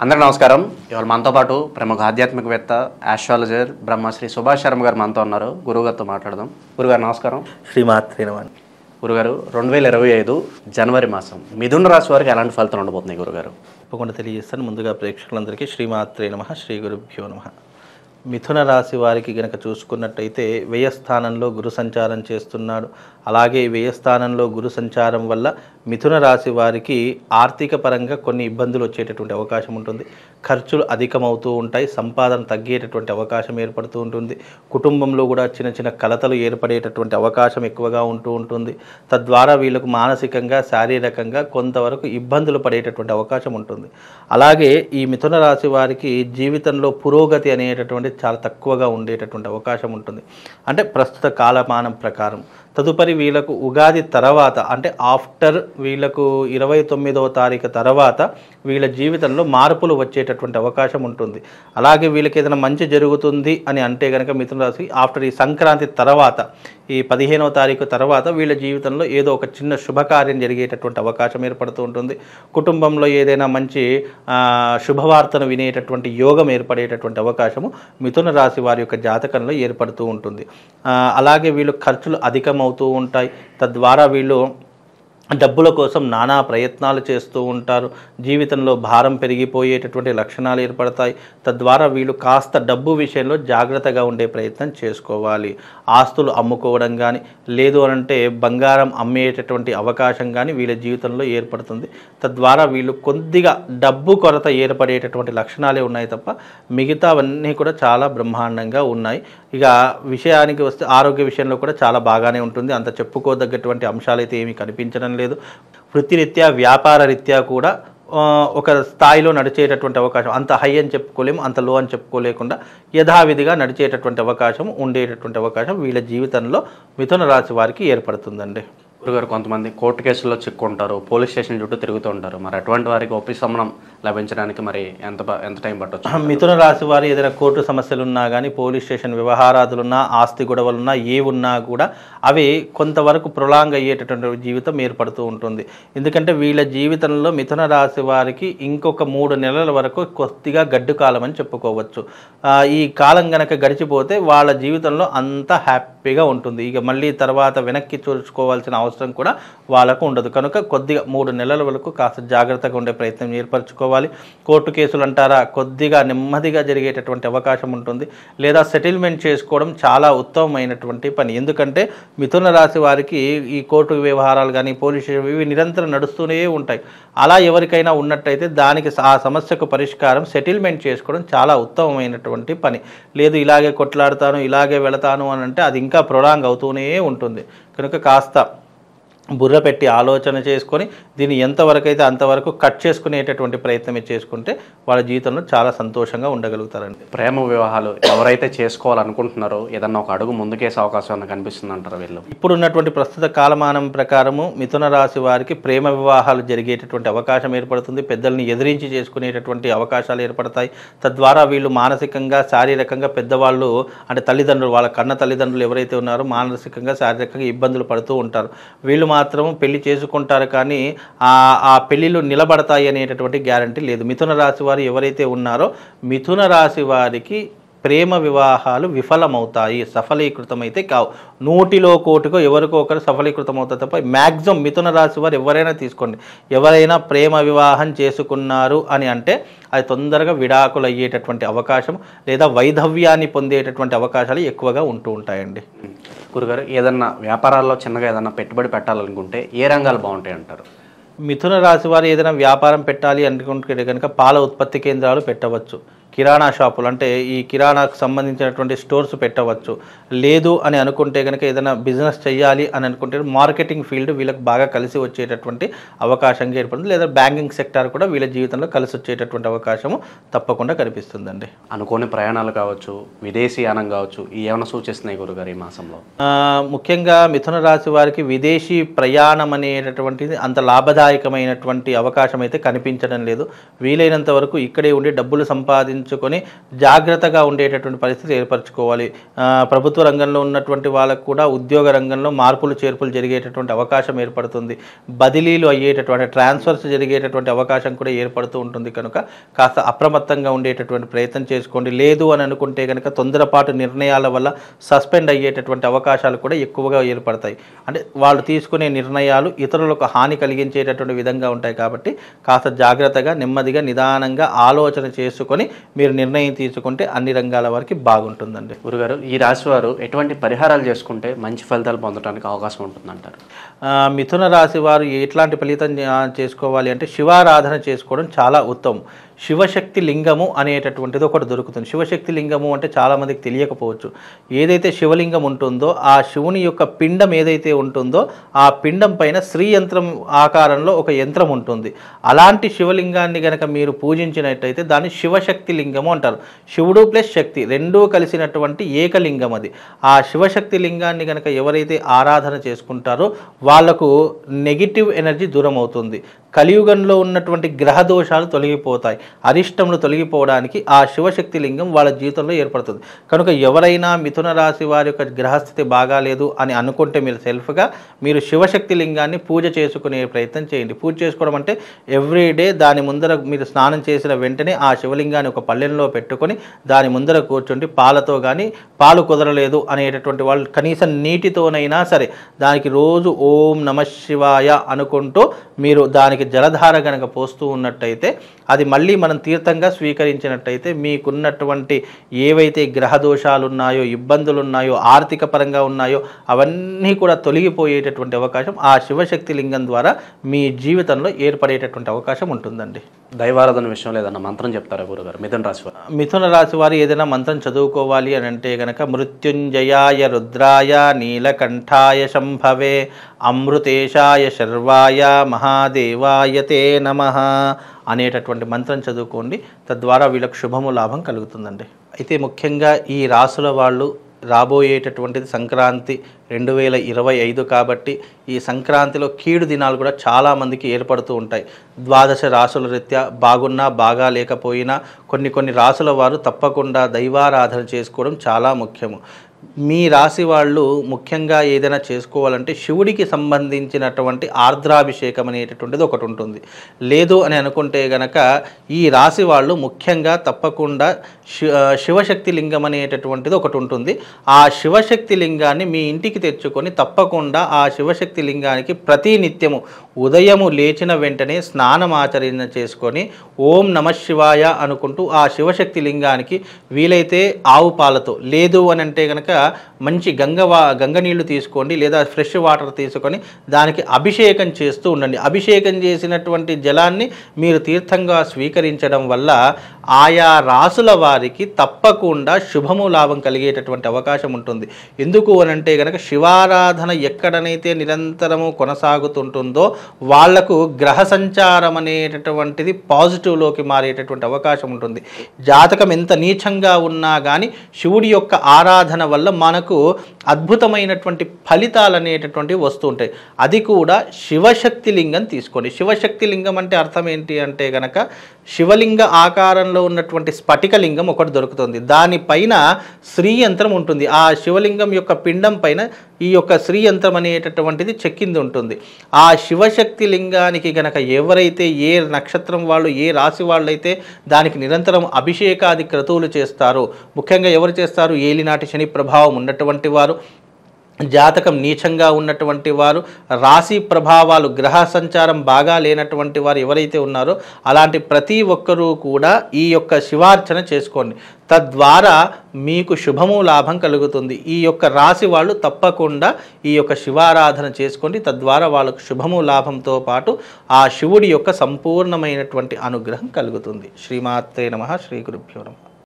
అందరికీ నమస్కారం. ఇవాళ మనతో పాటు ప్రముఖ ఆధ్యాత్మికవేత్త ఆస్ట్రాలజర్ బ్రహ్మశ్రీ సుభాష్ శర్మ గారు మనతో ఉన్నారు. గురువుగారితో మాట్లాడదాం. గురుగారు నమస్కారం. శ్రీమాత్రే నమః. గురుగారు 2025 జనవరి మాసం మిథున రాశి వారికి ఎలాంటి ఫలితాలు ఉండబోతున్నాయి గురుగారు? తప్పకుండా తెలియజేస్తాను. ముందుగా ప్రేక్షకులందరికీ శ్రీమాత్రే నమః, శ్రీ గురుభ్యో నమః. మిథున రాశి వారికి గనక చూసుకున్నట్టయితే వ్యయస్థానంలో గురు సంచారం చేస్తున్నాడు. అలాగే వ్యయస్థానంలో గురు సంచారం వల్ల మిథున రాశి వారికి ఆర్థిక పరంగా కొన్ని ఇబ్బందులు వచ్చేటటువంటి అవకాశం ఉంటుంది. ఖర్చులు అధికమవుతూ ఉంటాయి. సంపాదన తగ్గేటటువంటి అవకాశం ఏర్పడుతూ ఉంటుంది. కుటుంబంలో కూడా చిన్న చిన్న కలతలు ఏర్పడేటటువంటి అవకాశం ఎక్కువగా ఉంటూ ఉంటుంది. తద్వారా వీళ్ళకు మానసికంగా శారీరకంగా కొంతవరకు ఇబ్బందులు పడేటటువంటి అవకాశం ఉంటుంది. అలాగే ఈ మిథున రాశి వారికి జీవితంలో పురోగతి అనేటటువంటి చాలా తక్కువగా ఉండేటటువంటి అవకాశం ఉంటుంది. అంటే ప్రస్తుత కాలమానం ప్రకారం తదుపరి వీళ్ళకు ఉగాది తర్వాత అంటే ఆఫ్టర్ వీళ్ళకు 29వ తారీఖు తర్వాత వీళ్ళ జీవితంలో మార్పులు వచ్చేటటువంటి అవకాశం ఉంటుంది. అలాగే వీళ్ళకి ఏదైనా మంచి జరుగుతుంది అని అంటే కనుక మిథున రాశి ఆఫ్టర్ ఈ సంక్రాంతి తర్వాత ఈ 15వ తారీఖు తర్వాత వీళ్ళ జీవితంలో ఏదో ఒక చిన్న శుభకార్యం జరిగేటటువంటి అవకాశం ఏర్పడుతూ ఉంటుంది. కుటుంబంలో ఏదైనా మంచి శుభవార్తను వినేటటువంటి యోగం ఏర్పడేటటువంటి అవకాశము మిథున రాశి వారి యొక్క జాతకంలో ఏర్పడుతూ ఉంటుంది. అలాగే వీళ్ళు ఖర్చులు అధికమవుతూ ఉంటాయి. తద్వారా వీళ్ళు డబ్బుల కోసం నానా ప్రయత్నాలు చేస్తూ ఉంటారు. జీవితంలో భారం పెరిగిపోయేటటువంటి లక్షణాలు ఏర్పడతాయి. తద్వారా వీళ్ళు కాస్త డబ్బు విషయంలో జాగ్రత్తగా ఉండే ప్రయత్నం చేసుకోవాలి. ఆస్తులు అమ్ముకోవడం కానీ లేదు అనంటే బంగారం అమ్మేటటువంటి అవకాశం కానీ వీళ్ళ జీవితంలో ఏర్పడుతుంది. తద్వారా వీళ్ళు కొద్దిగా డబ్బు కొరత ఏర్పడేటటువంటి లక్షణాలే ఉన్నాయి తప్ప మిగతావన్నీ కూడా చాలా బ్రహ్మాండంగా ఉన్నాయి. ఇక విషయానికి వస్తే ఆరోగ్య విషయంలో కూడా చాలా బాగానే ఉంటుంది. అంత చెప్పుకోదగ్గటువంటి అంశాలు అయితే ఏమీ కనిపించడం లేదు. వృత్తిరీత్యా వ్యాపార రీత్యా కూడా ఒక స్థాయిలో నడిచేటటువంటి అవకాశం, అంత హై అని చెప్పుకోలేము, అంత లో అని చెప్పుకోలేకుండా యథావిధిగా నడిచేటటువంటి అవకాశం ఉండేటటువంటి అవకాశం వీళ్ళ జీవితంలో మిథున రాశి వారికి ఏర్పడుతుందండి. గురుగారు, కొంతమంది కోర్టు కేసుల్లో చిక్కుంటారు, పోలీస్ స్టేషన్ చుట్టూ తిరుగుతూ ఉంటారు. మరి అటువంటి వారికి ఉపశమనం లభించడానికి మరి ఎంత టైం పట్టవచ్చు? మిథున రాశి వారు ఏదైనా కోర్టు సమస్యలు ఉన్నా కానీ, పోలీస్ స్టేషన్ వ్యవహారాదులున్నా, ఆస్తి గొడవలున్నా, ఏ ఉన్నా కూడా అవి కొంతవరకు ప్రొలాంగ్ అయ్యేటటువంటి జీవితం ఏర్పడుతూ ఉంటుంది. ఎందుకంటే వీళ్ళ జీవితంలో మిథున రాశి వారికి ఇంకొక 3 నెలల వరకు కొద్దిగా గడ్డు కాలం అని చెప్పుకోవచ్చు. ఈ కాలం గనక గడిచిపోతే వాళ్ళ జీవితంలో అంతా హ్యాపీగా ఉంటుంది. ఇక మళ్ళీ తర్వాత వెనక్కి చూసుకోవాల్సిన అవసరం కూడా వాళ్ళకు ఉండదు. కనుక కొద్దిగా 3 నెలల వరకు కాస్త జాగ్రత్తగా ఉండే ప్రయత్నం ఏర్పరచుకోవాలి. కోర్టు కేసులు అంటారా, కొద్దిగా నెమ్మదిగా జరిగేటటువంటి అవకాశం ఉంటుంది. లేదా సెటిల్మెంట్ చేసుకోవడం చాలా ఉత్తమమైనటువంటి పని. ఎందుకంటే మిథున రాశి వారికి ఈ కోర్టు వ్యవహారాలు కానీ పోలీసు ఇవి నిరంతరం నడుస్తూనే ఉంటాయి. అలా ఎవరికైనా ఉన్నట్టయితే దానికి ఆ సమస్యకు పరిష్కారం సెటిల్మెంట్ చేసుకోవడం చాలా ఉత్తమమైనటువంటి పని. లేదు ఇలాగే కొట్లాడతాను, ఇలాగే వెళతాను అని అంటే అది ఇంకా ప్రొలాంగ్ అవుతూనే ఉంటుంది. కనుక కాస్త బుర్ర పెట్టి ఆలోచన చేసుకొని దీన్ని ఎంతవరకు అయితే అంతవరకు కట్ చేసుకునేటటువంటి ప్రయత్నమే చేసుకుంటే వాళ్ళ జీవితంలో చాలా సంతోషంగా ఉండగలుగుతారండి. ప్రేమ వివాహాలు ఎవరైతే చేసుకోవాలనుకుంటున్నారో ఏదన్నా ఒక అడుగు ముందుకేసే అవకాశం కనిపిస్తుంది అంటారు వీళ్ళు? ఇప్పుడు ఉన్నటువంటి ప్రస్తుత కాలమానం ప్రకారము మిథున రాశి వారికి ప్రేమ వివాహాలు జరిగేటటువంటి అవకాశం ఏర్పడుతుంది. పెద్దల్ని ఎదిరించి చేసుకునేటటువంటి అవకాశాలు ఏర్పడతాయి. తద్వారా వీళ్ళు మానసికంగా శారీరకంగా పెద్దవాళ్ళు అంటే తల్లిదండ్రులు, వాళ్ళ కన్న తల్లిదండ్రులు ఎవరైతే ఉన్నారో మానసికంగా శారీరకంగా ఇబ్బందులు పడుతూ ఉంటారు. వీళ్ళు మాత్రం పెళ్లి చేసుకుంటారు కానీ ఆ పెళ్లిలు నిలబడతాయి అనేటటువంటి గ్యారంటీ లేదు. మిథున రాశి వారు ఎవరైతే ఉన్నారో మిథున రాశి వారికి ప్రేమ వివాహాలు విఫలమవుతాయి, సఫలీకృతమైతే కావు. 100లో 1 ఎవరికో ఒకరు సఫలీకృతం అవుతారు తప్ప మ్యాక్సిమం మిథున రాశి వారు ఎవరైనా తీసుకోండి, ఎవరైనా ప్రేమ వివాహం చేసుకున్నారు అని అంటే అది తొందరగా విడాకులు అయ్యేటటువంటి అవకాశం లేదా వైధవ్యాన్ని పొందేటటువంటి అవకాశాలు ఎక్కువగా ఉంటూ ఉంటాయండి. గురుగారు, ఏదన్నా వ్యాపారాల్లో చిన్నగా ఏదన్నా పెట్టుబడి పెట్టాలనుకుంటే ఏ రంగాలు బాగుంటాయి అంటారు? మిథున రాశి వారు ఏదైనా వ్యాపారం పెట్టాలి అనుకుంటే కనుక పాల ఉత్పత్తి కేంద్రాలు పెట్టవచ్చు. కిరాణా షాపులు అంటే ఈ కిరాణాకు సంబంధించినటువంటి స్టోర్స్ పెట్టవచ్చు. లేదు అని అనుకుంటే కనుక ఏదైనా బిజినెస్ చేయాలి అని అనుకుంటే మార్కెటింగ్ ఫీల్డ్ వీళ్ళకి బాగా కలిసి వచ్చేటటువంటి అవకాశంగా ఏర్పడుతుంది. లేదా బ్యాంకింగ్ సెక్టార్ కూడా వీళ్ళ జీవితంలో కలిసి వచ్చేటటువంటి అవకాశము తప్పకుండా కనిపిస్తుందండి. అనుకోని ప్రయాణాలు కావచ్చు, విదేశీయానం కావచ్చు, ఏమైనా సూచిస్తున్నాయి గురుగారు ఈ మాసంలో? ముఖ్యంగా మిథున రాశి వారికి విదేశీ ప్రయాణం అనేటటువంటిది అంత లాభదాయకమైనటువంటి అవకాశం అయితే కనిపించడం లేదు. వీలైనంత వరకు ఇక్కడే ఉండి డబ్బులు సంపాదించాలి ఉంచుకొని జాగ్రత్తగా ఉండేటటువంటి పరిస్థితి ఏర్పరచుకోవాలి. ప్రభుత్వ రంగంలో ఉన్నటువంటి వాళ్ళకు కూడా ఉద్యోగ రంగంలో మార్పులు చేర్పులు జరిగేటటువంటి అవకాశం ఏర్పడుతుంది. బదిలీలు అయ్యేటటువంటి ట్రాన్స్ఫర్స్ జరిగేటటువంటి అవకాశం కూడా ఏర్పడుతూ ఉంటుంది. కనుక కాస్త అప్రమత్తంగా ఉండేటటువంటి ప్రయత్నం చేసుకోండి. లేదు అని అనుకుంటే కనుక తొందరపాటు నిర్ణయాల వల్ల సస్పెండ్ అయ్యేటటువంటి అవకాశాలు కూడా ఎక్కువగా ఏర్పడతాయి. అంటే వాళ్ళు తీసుకునే నిర్ణయాలు ఇతరులకు హాని కలిగించేటటువంటి విధంగా ఉంటాయి. కాబట్టి కాస్త జాగ్రత్తగా నెమ్మదిగా నిదానంగా ఆలోచన చేసుకొని మీరు నిర్ణయం తీసుకుంటే అన్ని రంగాల వారికి బాగుంటుందండి. గురుగారు, ఈ రాశి వారు ఎటువంటి పరిహారాలు చేసుకుంటే మంచి ఫలితాలు పొందడానికి అవకాశం ఉంటుందంటారు? మిథున రాశి వారు ఎట్లాంటి ఫలితం చేసుకోవాలి అంటే శివారాధన చేసుకోవడం చాలా ఉత్తమం. శివశక్తి లింగము అనేటటువంటిది ఒకటి దొరుకుతుంది. శివశక్తి లింగము అంటే చాలామందికి తెలియకపోవచ్చు. ఏదైతే శివలింగం ఉంటుందో ఆ శివుని యొక్క పిండం ఏదైతే ఉంటుందో ఆ పిండం పైన శ్రీ యంత్రం ఆకారంలో ఒక యంత్రం ఉంటుంది. అలాంటి శివలింగాన్ని గనక మీరు పూజించినట్టయితే దాన్ని శివశక్తి లింగము అంటారు. శివుడు ప్లస్ శక్తి రెండూ కలిసినటువంటి ఏకలింగం అది. ఆ శివశక్తి లింగాన్ని గనక ఎవరైతే ఆరాధన చేసుకుంటారో వాళ్లకు నెగిటివ్ ఎనర్జీ దూరం అవుతుంది. కలియుగంలో ఉన్నటువంటి గ్రహ దోషాలు తొలగిపోతాయి. అరిష్టములు తొలగిపోవడానికి ఆ శివశక్తి లింగం వాళ్ళ జీవితంలో ఏర్పడుతుంది. కనుక ఎవరైనా మిథున రాశి వారి యొక్క గ్రహస్థితి బాగాలేదు అని అనుకుంటే మీరు సెల్ఫ్గా మీరు శివశక్తి లింగాన్ని పూజ చేసుకునే ప్రయత్నం చేయండి. పూజ చేసుకోవడం అంటే ఎవ్రీడే దాని ముందర మీరు స్నానం చేసిన వెంటనే ఆ శివలింగాన్ని ఒక పళ్ళెంలో పెట్టుకొని దాని ముందర కూర్చుండి పాలతో కానీ పాలు కుదరలేదు అనేటటువంటి వాళ్ళు కనీసం నీటితోనైనా సరే దానికి రోజు ఓం నమః శివాయ అనుకుంటూ మీరు దానికి జలధార గనక పోస్తూ ఉన్నట్టయితే అది మళ్ళీ మనం తీర్థంగా స్వీకరించినట్టయితే మీకున్నటువంటి ఏవైతే గ్రహ దోషాలు ఉన్నాయో ఇబ్బందులు ఉన్నాయో ఆర్థిక పరంగా ఉన్నాయో అవన్నీ కూడా తొలగిపోయేటటువంటి అవకాశం ఆ శివశక్తి లింగం ద్వారా మీ జీవితంలో ఏర్పడేటటువంటి అవకాశం ఉంటుందండి. దైవారాధన విషయంలో ఏదన్నా మంత్రం చెప్తారా గురుగారు మిథున రాశి వారు? మిథున రాశి వారు ఏదైనా మంత్రం చదువుకోవాలి అని అంటే కనుక మృత్యుంజయాయ రుద్రాయ నీలకంఠాయ శంభవే అమృతేశాయ శర్వాయ మహాదేవాయతే నమః అనేటటువంటి మంత్రం చదువుకోండి. తద్వారా వీళ్ళకు శుభము లాభం కలుగుతుందండి. అయితే ముఖ్యంగా ఈ రాసుల వాళ్ళు రాబోయేటటువంటిది సంక్రాంతి 2025 కాబట్టి ఈ సంక్రాంతిలో కీడు దినాలు కూడా చాలామందికి ఏర్పడుతూ ఉంటాయి. ద్వాదశ రాసుల రీత్యా బాగున్నా బాగా లేకపోయినా కొన్ని రాసుల వారు తప్పకుండా దైవారాధన చేసుకోవడం చాలా ముఖ్యము. మీ రాశి వాళ్ళు ముఖ్యంగా ఏదైనా చేసుకోవాలంటే శివుడికి సంబంధించినటువంటి ఆర్ద్రాభిషేకం అనేటటువంటిది ఒకటి ఉంటుంది. లేదు అని అనుకుంటే గనక ఈ రాశి వాళ్ళు ముఖ్యంగా తప్పకుండా శివశక్తి లింగం అనేటటువంటిది ఒకటి ఉంటుంది. ఆ శివశక్తి లింగాన్ని మీ ఇంటికి తెచ్చుకొని తప్పకుండా ఆ శివశక్తి లింగానికి ప్రతి నిత్యము ఉదయము లేచిన వెంటనే స్నానం ఆచరణ చేసుకొని ఓం నమః శివాయ అనుకుంటూ ఆ శివశక్తి లింగానికి వీలైతే ఆవు పాలతో, లేదు అని అంటే కనుక మంచి గంగ నీళ్లు తీసుకోండి లేదా ఫ్రెష్ వాటర్ తీసుకొని దానికి అభిషేకం చేస్తూ ఉండండి. అభిషేకం చేసినటువంటి జలాన్ని మీరు తీర్థంగా స్వీకరించడం వల్ల ఆయా రాసుల వారికి తప్పకుండా శుభము లాభం కలిగేటటువంటి అవకాశం ఉంటుంది. ఎందుకు అని అంటే కనుక శివారాధన ఎక్కడనైతే నిరంతరము కొనసాగుతుంటుందో వాళ్లకు గ్రహ సంచారం అనేటటువంటిది పాజిటివ్లోకి మారేటటువంటి అవకాశం ఉంటుంది. జాతకం ఎంత నీచంగా ఉన్నా కానీ శివుడి యొక్క ఆరాధన వల్ల మనకు అద్భుతమైనటువంటి ఫలితాలు అనేటటువంటివి వస్తూ ఉంటాయి. అది కూడా శివశక్తి లింగం తీసుకోండి. శివశక్తి లింగం అంటే అర్థం ఏంటి అంటే కనుక శివలింగ ఆకారంలో ఉన్నటువంటి స్ఫటికలింగం ఒకటి దొరుకుతుంది. దానిపైన శ్రీయంత్రం ఉంటుంది. ఆ శివలింగం యొక్క పిండం పైన ఈ యొక్క శ్రీయంత్రం అనేటటువంటిది చెక్కింది ఉంటుంది. ఆ శివశక్తి లింగానికి గనక ఎవరైతే ఏ నక్షత్రం వాళ్ళు ఏ రాశి వాళ్ళైతే దానికి నిరంతరం అభిషేకాది క్రతువులు చేస్తారో, ముఖ్యంగా ఎవరు చేస్తారు, ఏలినాటి శని ప్రభావం ఉన్నటువంటి వారు, జాతకం నీచంగా ఉన్నటువంటి వారు, రాశి ప్రభావాలు గ్రహ సంచారం బాగా లేనటువంటి వారు ఎవరైతే ఉన్నారో అలాంటి ప్రతి ఒక్కరూ కూడా ఈ యొక్క శివార్చన చేసుకోండి. తద్వారా మీకు శుభము లాభం కలుగుతుంది. ఈ యొక్క రాశి వాళ్ళు తప్పకుండా ఈ యొక్క శివారాధన చేసుకోండి. తద్వారా వాళ్ళకు శుభము లాభంతో పాటు ఆ శివుడి యొక్క సంపూర్ణమైనటువంటి అనుగ్రహం కలుగుతుంది. శ్రీమాత్రే నమః. శ్రీ గురుభ్యో నమః.